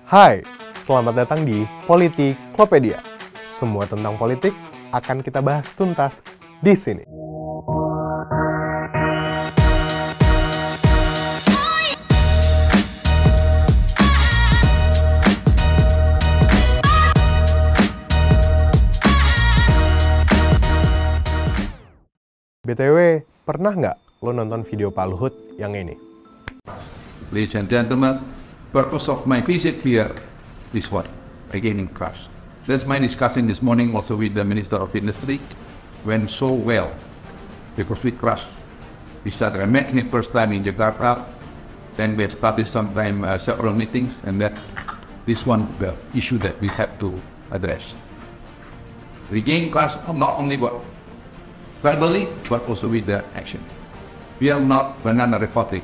Hai, selamat datang di Politiklopedia. Semua tentang politik akan kita bahas tuntas di sini. BTW, pernah nggak lo nonton video Pak Luhut yang ini? Ladies and gentlemen, purpose of my visit here is what? Regaining trust. That's my discussion this morning also with the Minister of Industry. Went so well because we trust. We started, I met him first time in Jakarta, then we started sometime several meetings, and that this one the issue that we have to address. Regain trust not only verbally but also with the action. We are not banana republic.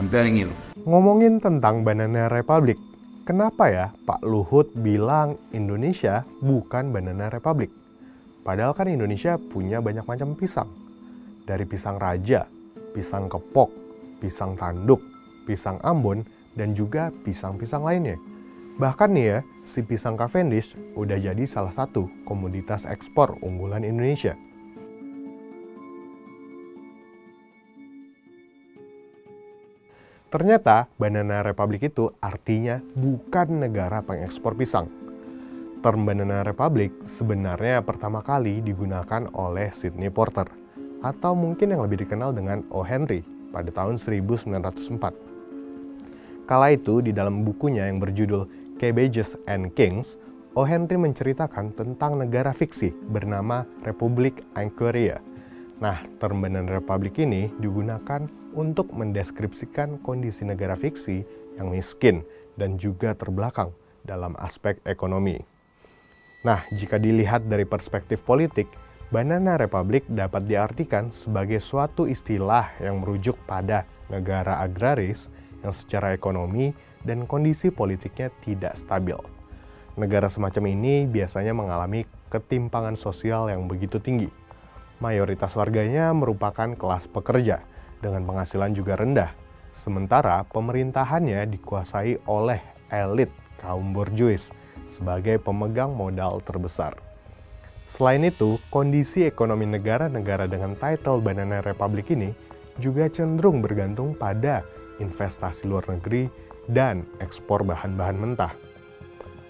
I'm telling you. Ngomongin tentang Banana Republic, kenapa ya Pak Luhut bilang Indonesia bukan Banana Republic? Padahal kan Indonesia punya banyak macam pisang. Dari pisang raja, pisang kepok, pisang tanduk, pisang Ambon, dan juga pisang-pisang lainnya. Bahkan nih ya, si pisang Cavendish udah jadi salah satu komoditas ekspor unggulan Indonesia. Ternyata Banana Republic itu artinya bukan negara pengekspor pisang. Term Banana Republic sebenarnya pertama kali digunakan oleh Sidney Porter, atau mungkin yang lebih dikenal dengan O. Henry pada tahun 1904. Kala itu di dalam bukunya yang berjudul Cabbages and Kings, O. Henry menceritakan tentang negara fiksi bernama Republik Angkorea. Nah, term Banana Republic ini digunakan untuk mendeskripsikan kondisi negara fiksi yang miskin dan juga terbelakang dalam aspek ekonomi. Nah, jika dilihat dari perspektif politik, Banana Republic dapat diartikan sebagai suatu istilah yang merujuk pada negara agraris yang secara ekonomi dan kondisi politiknya tidak stabil. Negara semacam ini biasanya mengalami ketimpangan sosial yang begitu tinggi. Mayoritas warganya merupakan kelas pekerja dengan penghasilan juga rendah, sementara pemerintahannya dikuasai oleh elit kaum borjuis sebagai pemegang modal terbesar. Selain itu, kondisi ekonomi negara-negara dengan title Banana Republic ini juga cenderung bergantung pada investasi luar negeri dan ekspor bahan-bahan mentah.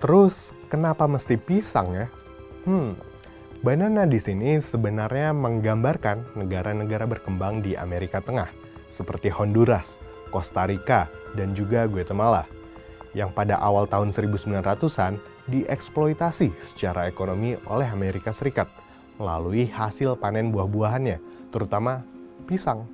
Terus, kenapa mesti pisang ya? Banana di sini sebenarnya menggambarkan negara-negara berkembang di Amerika Tengah, seperti Honduras, Costa Rica, dan juga Guatemala, yang pada awal tahun 1900-an dieksploitasi secara ekonomi oleh Amerika Serikat melalui hasil panen buah-buahannya, terutama pisang.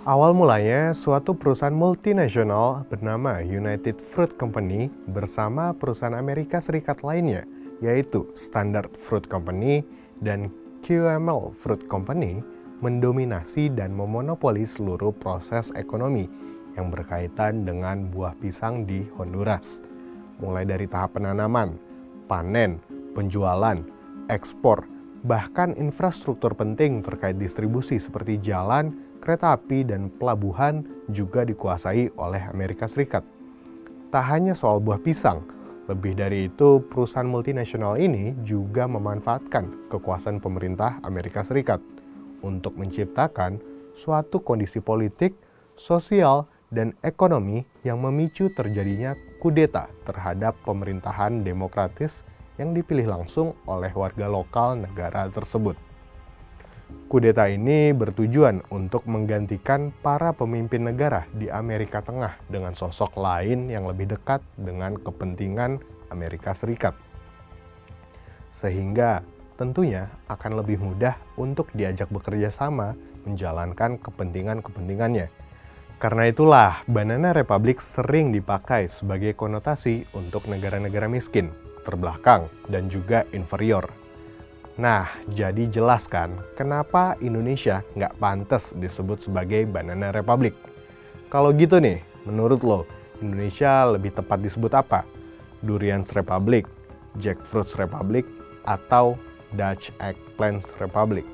Awal mulanya, suatu perusahaan multinasional bernama United Fruit Company bersama perusahaan Amerika Serikat lainnya, yaitu Standard Fruit Company dan QML Fruit Company, mendominasi dan memonopoli seluruh proses ekonomi yang berkaitan dengan buah pisang di Honduras. Mulai dari tahap penanaman, panen, penjualan, ekspor, bahkan infrastruktur penting terkait distribusi seperti jalan, kereta api, dan pelabuhan juga dikuasai oleh Amerika Serikat. Tak hanya soal buah pisang, lebih dari itu, perusahaan multinasional ini juga memanfaatkan kekuasaan pemerintah Amerika Serikat untuk menciptakan suatu kondisi politik, sosial, dan ekonomi yang memicu terjadinya kudeta terhadap pemerintahan demokratis yang dipilih langsung oleh warga lokal negara tersebut. Kudeta ini bertujuan untuk menggantikan para pemimpin negara di Amerika Tengah dengan sosok lain yang lebih dekat dengan kepentingan Amerika Serikat. Sehingga tentunya akan lebih mudah untuk diajak bekerja sama menjalankan kepentingan-kepentingannya. Karena itulah Banana Republic sering dipakai sebagai konotasi untuk negara-negara miskin, terbelakang, dan juga inferior. Nah, jadi jelas kan kenapa Indonesia nggak pantas disebut sebagai Banana Republic? Kalau gitu nih, menurut lo, Indonesia lebih tepat disebut apa? Durians Republic, Jackfruits Republic, atau Dutch Eggplants Republic?